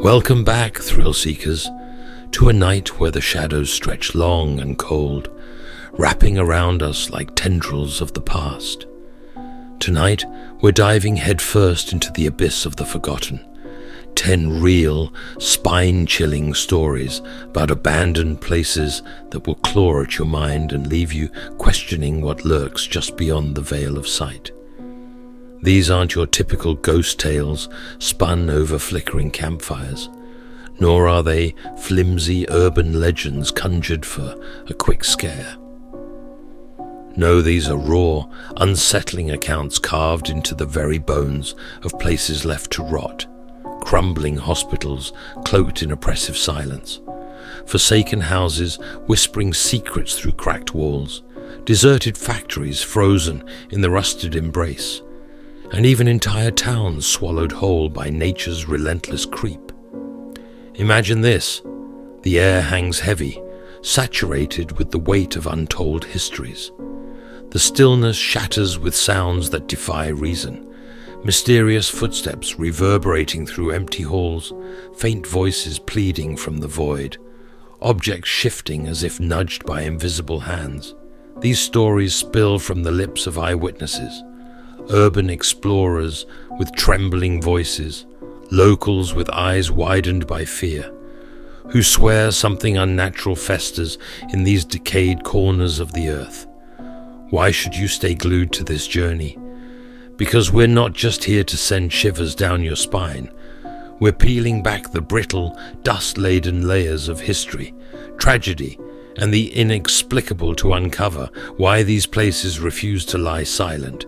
Welcome back, thrill-seekers, to a night where the shadows stretch long and cold, wrapping around us like tendrils of the past. Tonight, we're diving headfirst into the abyss of the forgotten. 10 real, spine-chilling stories about abandoned places that will claw at your mind and leave you questioning what lurks just beyond the veil of sight. These aren't your typical ghost tales spun over flickering campfires, nor are they flimsy urban legends conjured for a quick scare. No, these are raw, unsettling accounts carved into the very bones of places left to rot, crumbling hospitals cloaked in oppressive silence, forsaken houses whispering secrets through cracked walls, deserted factories frozen in the rusted embrace, and even entire towns swallowed whole by nature's relentless creep. Imagine this: the air hangs heavy, saturated with the weight of untold histories. The stillness shatters with sounds that defy reason. Mysterious footsteps reverberating through empty halls, faint voices pleading from the void, objects shifting as if nudged by invisible hands. These stories spill from the lips of eyewitnesses, urban explorers with trembling voices, locals with eyes widened by fear, who swear something unnatural festers in these decayed corners of the earth. Why should you stay glued to this journey? Because we're not just here to send shivers down your spine. We're peeling back the brittle, dust-laden layers of history, tragedy, and the inexplicable to uncover why these places refuse to lie silent,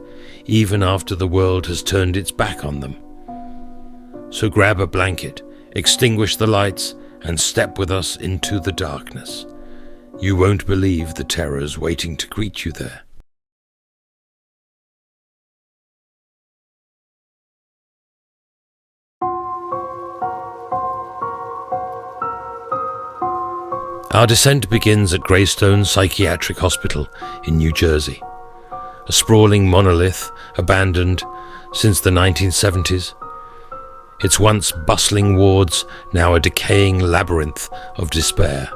even after the world has turned its back on them. So grab a blanket, extinguish the lights, and step with us into the darkness. You won't believe the terrors waiting to greet you there. Our descent begins at Greystone Psychiatric Hospital in New Jersey, a sprawling monolith abandoned since the 1970s. Its once bustling wards now a decaying labyrinth of despair.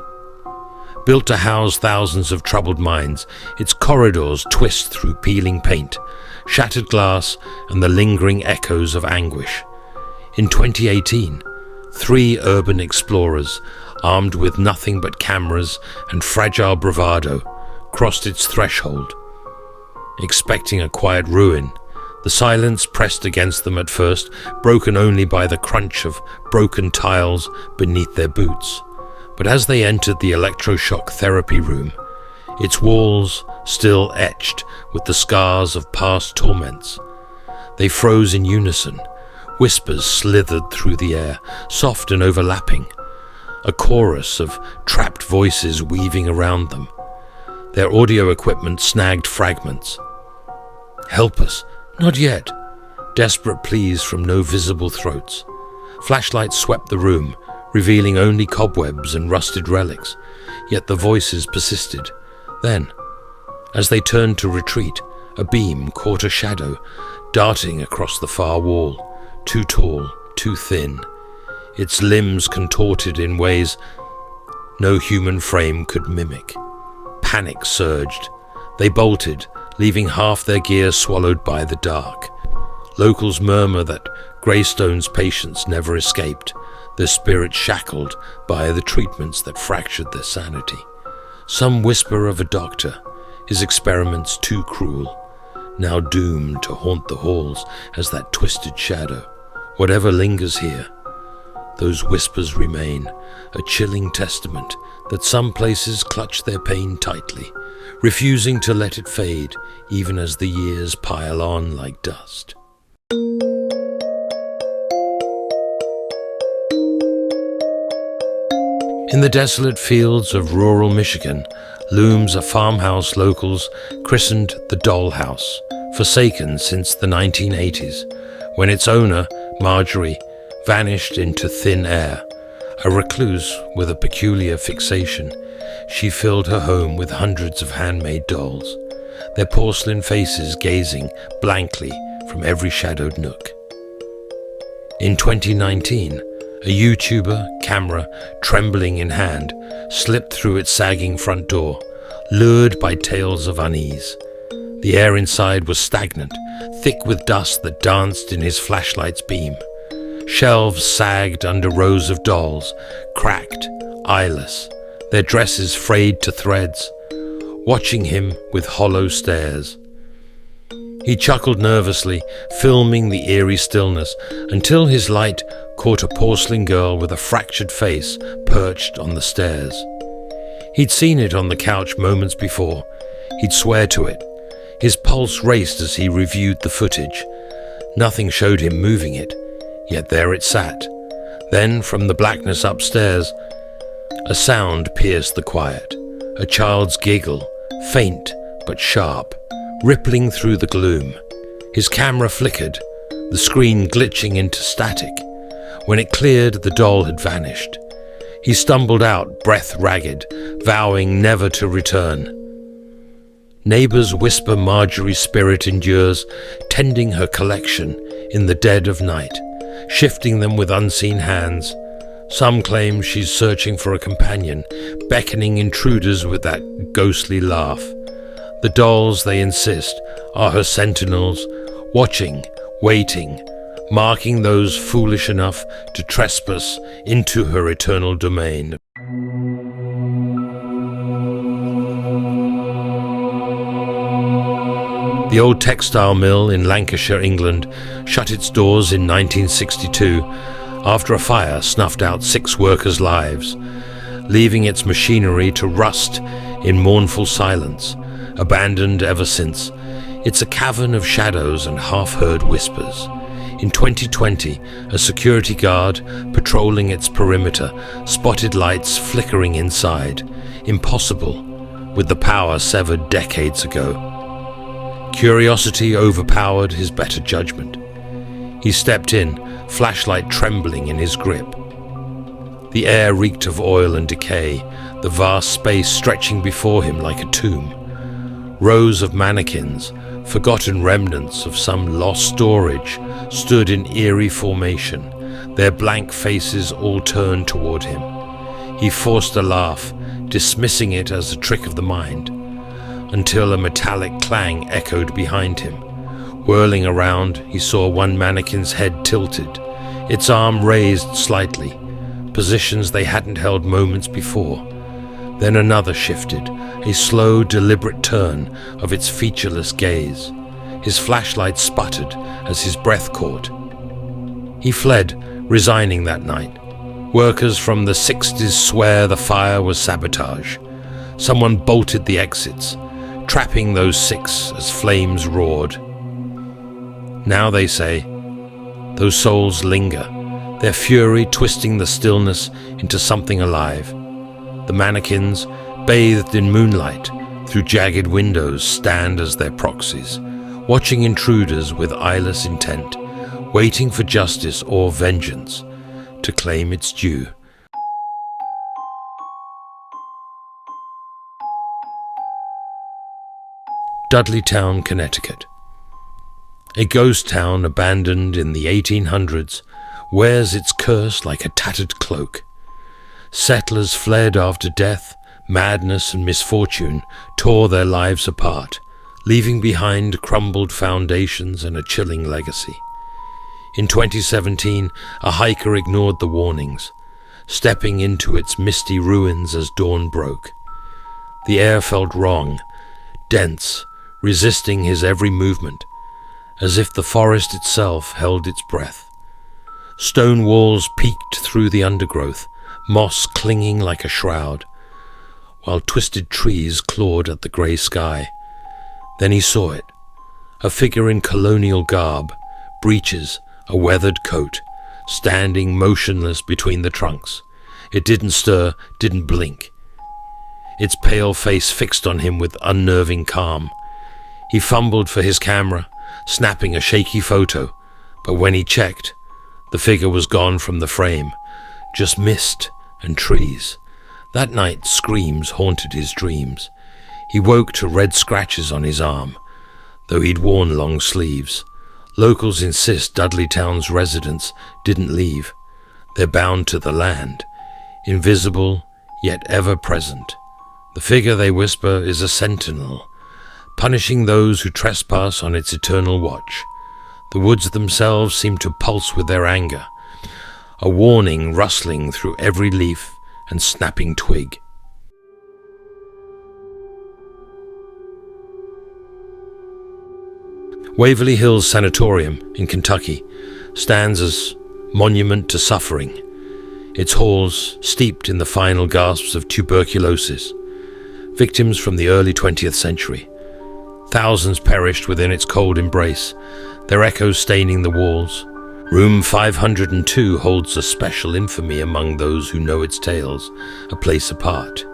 Built to house thousands of troubled minds, its corridors twist through peeling paint, shattered glass, and the lingering echoes of anguish. In 2018, 3 urban explorers, armed with nothing but cameras and fragile bravado, crossed its threshold. Expecting a quiet ruin, the silence pressed against them at first, broken only by the crunch of broken tiles beneath their boots. But as they entered the electroshock therapy room, its walls still etched with the scars of past torments, they froze in unison. Whispers slithered through the air, soft and overlapping, a chorus of trapped voices weaving around them. Their audio equipment snagged fragments. "Help us, not yet," desperate pleas from no visible throats. Flashlights swept the room, revealing only cobwebs and rusted relics, yet the voices persisted. Then, as they turned to retreat, a beam caught a shadow, darting across the far wall, too tall, too thin, its limbs contorted in ways no human frame could mimic. Panic surged. They bolted, leaving half their gear swallowed by the dark. Locals murmur that Greystone's patients never escaped, their spirits shackled by the treatments that fractured their sanity. Some whisper of a doctor, his experiments too cruel, now doomed to haunt the halls as that twisted shadow. Whatever lingers here, those whispers remain, a chilling testament that some places clutch their pain tightly, refusing to let it fade even as the years pile on like dust. In the desolate fields of rural Michigan looms a farmhouse locals christened the Dollhouse, forsaken since the 1980s, when its owner, Marjorie, vanished into thin air. A recluse with a peculiar fixation, she filled her home with hundreds of handmade dolls, their porcelain faces gazing blankly from every shadowed nook. In 2019, A YouTuber, camera, trembling in hand, slipped through its sagging front door, lured by tales of unease. The air inside was stagnant, thick with dust that danced in his flashlight's beam. Shelves sagged under rows of dolls, cracked, eyeless, their dresses frayed to threads, watching him with hollow stares. He chuckled nervously, filming the eerie stillness, until his light caught a porcelain girl with a fractured face perched on the stairs. He'd seen it on the couch moments before. He'd swear to it. His pulse raced as he reviewed the footage. Nothing showed him moving it, yet there it sat. Then, from the blackness upstairs, a sound pierced the quiet. A child's giggle, faint but sharp, rippling through the gloom. His camera flickered, the screen glitching into static. When it cleared, the doll had vanished. He stumbled out, breath ragged, vowing never to return. Neighbors whisper Marjorie's spirit endures, tending her collection in the dead of night, shifting them with unseen hands. Some claim she's searching for a companion, beckoning intruders with that ghostly laugh. The dolls, they insist, are her sentinels, watching, waiting, marking those foolish enough to trespass into her eternal domain. The old textile mill in Lancashire, England, shut its doors in 1962 after a fire snuffed out 6 workers' lives, leaving its machinery to rust in mournful silence. Abandoned ever since, it's a cavern of shadows and half-heard whispers. In 2020, a security guard patrolling its perimeter spotted lights flickering inside, impossible with the power severed decades ago. Curiosity overpowered his better judgment. He stepped in, flashlight trembling in his grip. The air reeked of oil and decay, the vast space stretching before him like a tomb. Rows of mannequins, forgotten remnants of some lost storage, stood in eerie formation, their blank faces all turned toward him. He forced a laugh, dismissing it as a trick of the mind, until a metallic clang echoed behind him. Whirling around, he saw one mannequin's head tilted, its arm raised slightly, positions they hadn't held moments before. Then another shifted, a slow, deliberate turn of its featureless gaze. His flashlight sputtered as his breath caught. He fled, resigning that night. Workers from the 60s swear the fire was sabotage. Someone bolted the exits, trapping those 6 as flames roared. Now they say, those souls linger, their fury twisting the stillness into something alive. The mannequins, bathed in moonlight, through jagged windows stand as their proxies, watching intruders with eyeless intent, waiting for justice or vengeance to claim its due. Dudleytown, Connecticut. A ghost town abandoned in the 1800s wears its curse like a tattered cloak. Settlers fled after death, madness and misfortune tore their lives apart, leaving behind crumbled foundations and a chilling legacy. In 2017, a hiker ignored the warnings, stepping into its misty ruins as dawn broke. The air felt wrong, dense, resisting his every movement, as if the forest itself held its breath. Stone walls peeked through the undergrowth, moss clinging like a shroud, while twisted trees clawed at the grey sky. Then he saw it, a figure in colonial garb, breeches, a weathered coat, standing motionless between the trunks. It didn't stir, didn't blink. Its pale face fixed on him with unnerving calm. He fumbled for his camera, snapping a shaky photo, but when he checked, the figure was gone from the frame, just mist and trees. That night, screams haunted his dreams. He woke to red scratches on his arm, though he'd worn long sleeves. Locals insist Dudleytown's residents didn't leave. They're bound to the land, invisible yet ever present. The figure they whisper is a sentinel, punishing those who trespass on its eternal watch. The woods themselves seem to pulse with their anger, a warning rustling through every leaf and snapping twig. Waverly Hills Sanatorium in Kentucky stands as monument to suffering, its halls steeped in the final gasps of tuberculosis. Victims from the early 20th century. Thousands perished within its cold embrace, their echoes staining the walls. Room 502 holds a special infamy among those who know its tales, a place apart.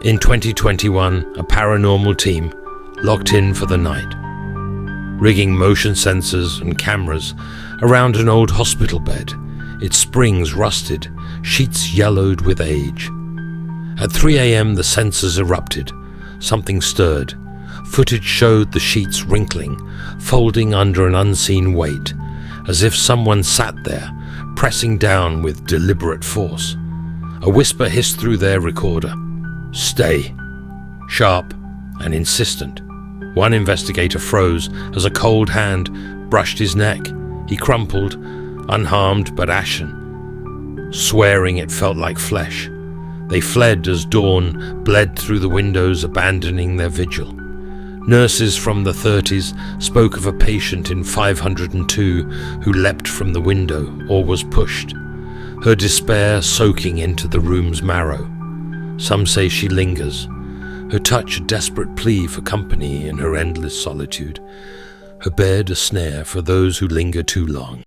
In 2021, a paranormal team locked in for the night, rigging motion sensors and cameras around an old hospital bed, its springs rusted, sheets yellowed with age. At 3 a.m. the sensors erupted. Something stirred. Footage showed the sheets wrinkling, folding under an unseen weight, as if someone sat there, pressing down with deliberate force. A whisper hissed through their recorder. "Stay." Sharp and insistent. One investigator froze as a cold hand brushed his neck. He crumpled, unharmed but ashen, swearing it felt like flesh. They fled as dawn bled through the windows, abandoning their vigil. Nurses from the 30s spoke of a patient in 502 who leapt from the window or was pushed, her despair soaking into the room's marrow. Some say she lingers, her touch a desperate plea for company in her endless solitude, her bed a snare for those who linger too long.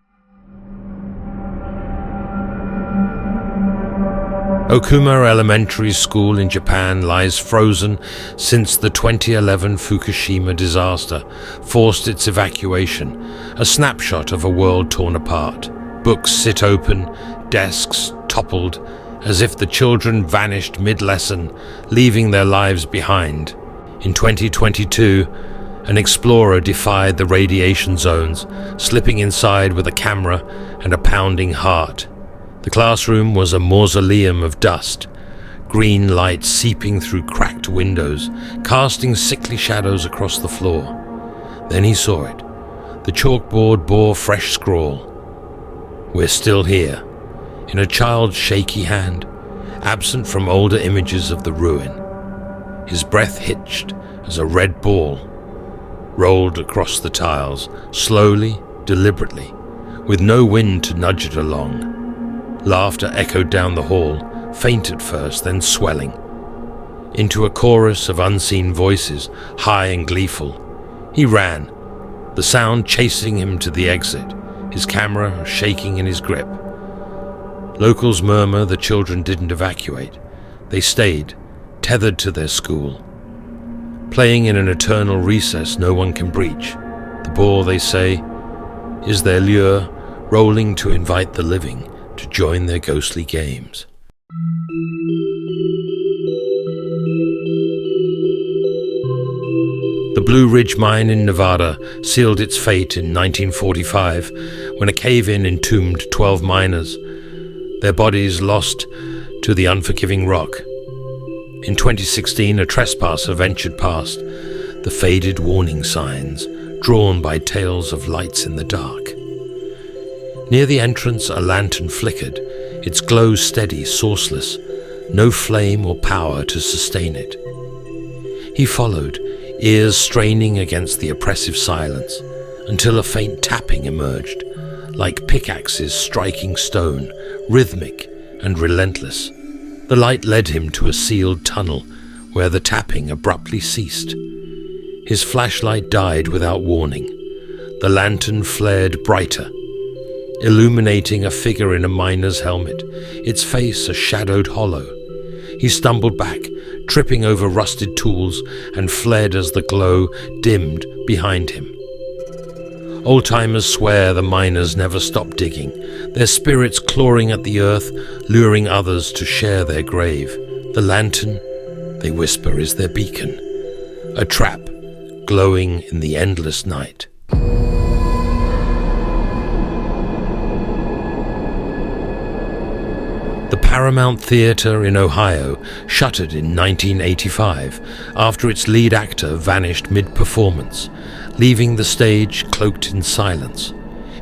Okuma Elementary School in Japan lies frozen since the 2011 Fukushima disaster forced its evacuation, a snapshot of a world torn apart. Books sit open, desks toppled, as if the children vanished mid-lesson, leaving their lives behind. In 2022, an explorer defied the radiation zones, slipping inside with a camera and a pounding heart. The classroom was a mausoleum of dust, green light seeping through cracked windows, casting sickly shadows across the floor. Then he saw it. The chalkboard bore fresh scrawl. "We're still here," in a child's shaky hand, absent from older images of the ruin. His breath hitched as a red ball rolled across the tiles, slowly, deliberately, with no wind to nudge it along. Laughter echoed down the hall, faint at first, then swelling, into a chorus of unseen voices, high and gleeful. He ran, the sound chasing him to the exit, his camera shaking in his grip. Locals murmur the children didn't evacuate. They stayed, tethered to their school, playing in an eternal recess no one can breach. The ball, they say, is their lure, rolling to invite the living to join their ghostly games. The Blue Ridge Mine in Nevada sealed its fate in 1945 when a cave-in entombed 12 miners, their bodies lost to the unforgiving rock. In 2016, a trespasser ventured past, the faded warning signs drawn by tales of lights in the dark. Near the entrance, a lantern flickered, its glow steady, sourceless, no flame or power to sustain it. He followed, ears straining against the oppressive silence, until a faint tapping emerged, like pickaxes striking stone, rhythmic and relentless. The light led him to a sealed tunnel where the tapping abruptly ceased. His flashlight died without warning. The lantern flared brighter, illuminating a figure in a miner's helmet, its face a shadowed hollow. He stumbled back, tripping over rusted tools, and fled as the glow dimmed behind him. Old-timers swear the miners never stopped digging, their spirits clawing at the earth, luring others to share their grave. The lantern, they whisper, is their beacon, a trap glowing in the endless night. Paramount Theatre in Ohio shuttered in 1985 after its lead actor vanished mid-performance, leaving the stage cloaked in silence.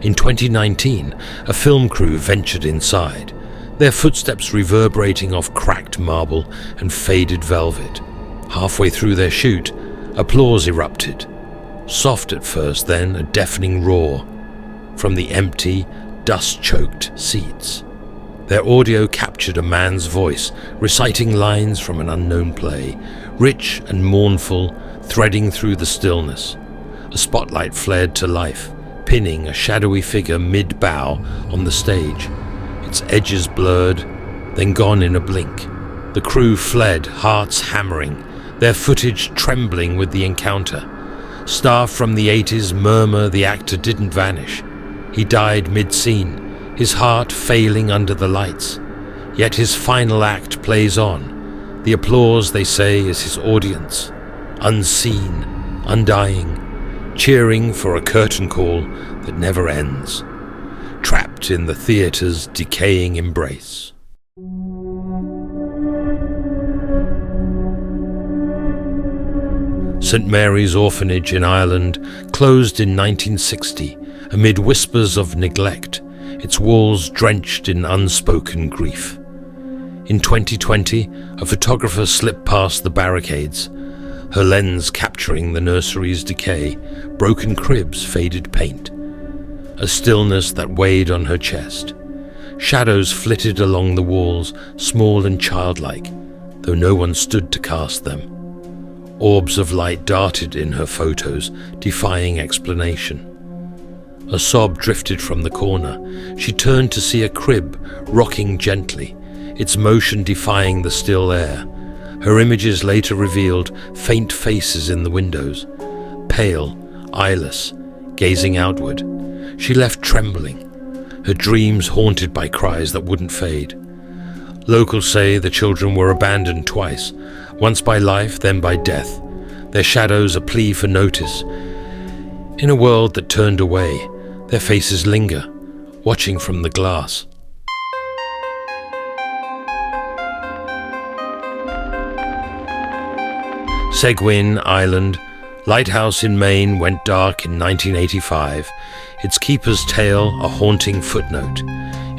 In 2019, a film crew ventured inside, their footsteps reverberating off cracked marble and faded velvet. Halfway through their shoot, applause erupted. Soft at first, then a deafening roar from the empty, dust-choked seats. Their audio captured a man's voice, reciting lines from an unknown play, rich and mournful, threading through the stillness. A spotlight flared to life, pinning a shadowy figure mid-bow on the stage, its edges blurred, then gone in a blink. The crew fled, hearts hammering, their footage trembling with the encounter. Staff from the 80s murmur the actor didn't vanish. He died mid-scene, his heart failing under the lights. Yet his final act plays on. The applause, they say, is his audience, unseen, undying, cheering for a curtain call that never ends, trapped in the theatre's decaying embrace. St. Mary's Orphanage in Ireland closed in 1960 amid whispers of neglect, its walls drenched in unspoken grief. In 2020, a photographer slipped past the barricades, her lens capturing the nursery's decay, broken cribs, faded paint. A stillness that weighed on her chest. Shadows flitted along the walls, small and childlike, though no one stood to cast them. Orbs of light darted in her photos, defying explanation. A sob drifted from the corner. She turned to see a crib, rocking gently, its motion defying the still air. Her images later revealed faint faces in the windows, pale, eyeless, gazing outward. She left trembling, her dreams haunted by cries that wouldn't fade. Locals say the children were abandoned twice, once by life, then by death, their shadows a plea for notice. In a world that turned away, their faces linger, watching from the glass. Seguin Island, Lighthouse in Maine, went dark in 1985, its keeper's tale a haunting footnote.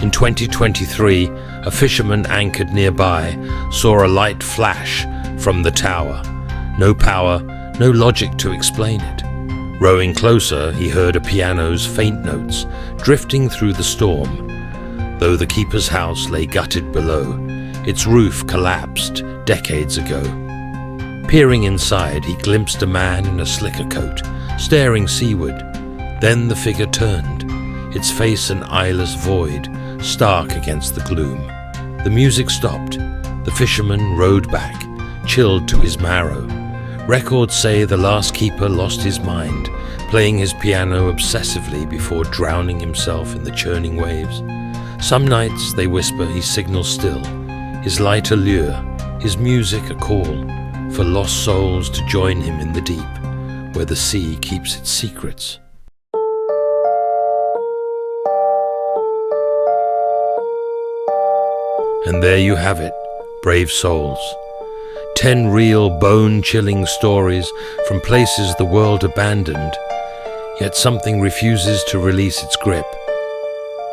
In 2023, a fisherman anchored nearby saw a light flash from the tower. No power, no logic to explain it. Rowing closer, he heard a piano's faint notes drifting through the storm. Though the keeper's house lay gutted below, its roof collapsed decades ago. Peering inside, he glimpsed a man in a slicker coat, staring seaward. Then the figure turned, its face an eyeless void, stark against the gloom. The music stopped. The fisherman rowed back, chilled to his marrow. Records say the last keeper lost his mind, playing his piano obsessively before drowning himself in the churning waves. Some nights, they whisper, he signals still, his light a lure, his music a call, for lost souls to join him in the deep, where the sea keeps its secrets. And there you have it, brave souls. 10 real bone-chilling stories from places the world abandoned, yet something refuses to release its grip.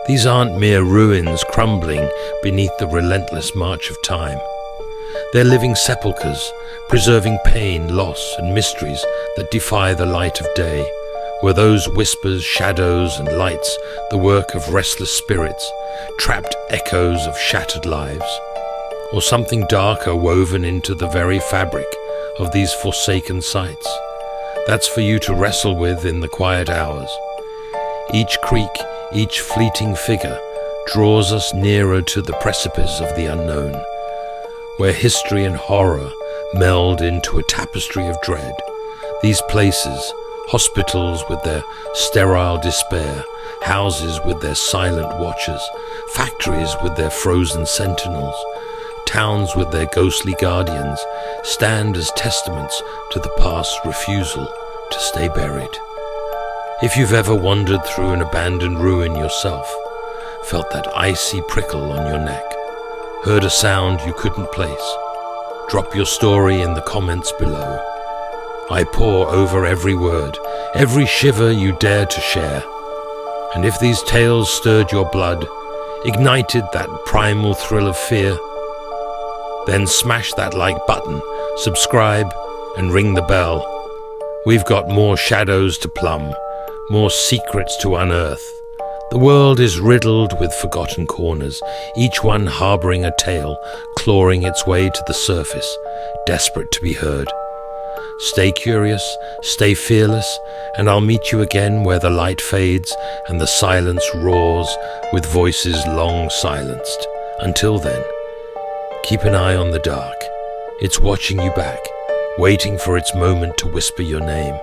These aren't mere ruins crumbling beneath the relentless march of time. They're living sepulchres, preserving pain, loss, and mysteries that defy the light of day. Were those whispers, shadows, and lights the work of restless spirits, trapped echoes of shattered lives? Or something darker woven into the very fabric of these forsaken sites? That's for you to wrestle with in the quiet hours. Each creak, each fleeting figure draws us nearer to the precipice of the unknown, where history and horror meld into a tapestry of dread. These places, hospitals with their sterile despair, houses with their silent watchers, factories with their frozen sentinels, towns with their ghostly guardians, stand as testaments to the past's refusal to stay buried. If you've ever wandered through an abandoned ruin yourself, felt that icy prickle on your neck, heard a sound you couldn't place, drop your story in the comments below. I pore over every word, every shiver you dare to share. And if these tales stirred your blood, ignited that primal thrill of fear, then smash that like button, subscribe, and ring the bell. We've got more shadows to plumb, more secrets to unearth. The world is riddled with forgotten corners, each one harboring a tale, clawing its way to the surface, desperate to be heard. Stay curious, stay fearless, and I'll meet you again where the light fades and the silence roars with voices long silenced. Until then, keep an eye on the dark. It's watching you back, waiting for its moment to whisper your name.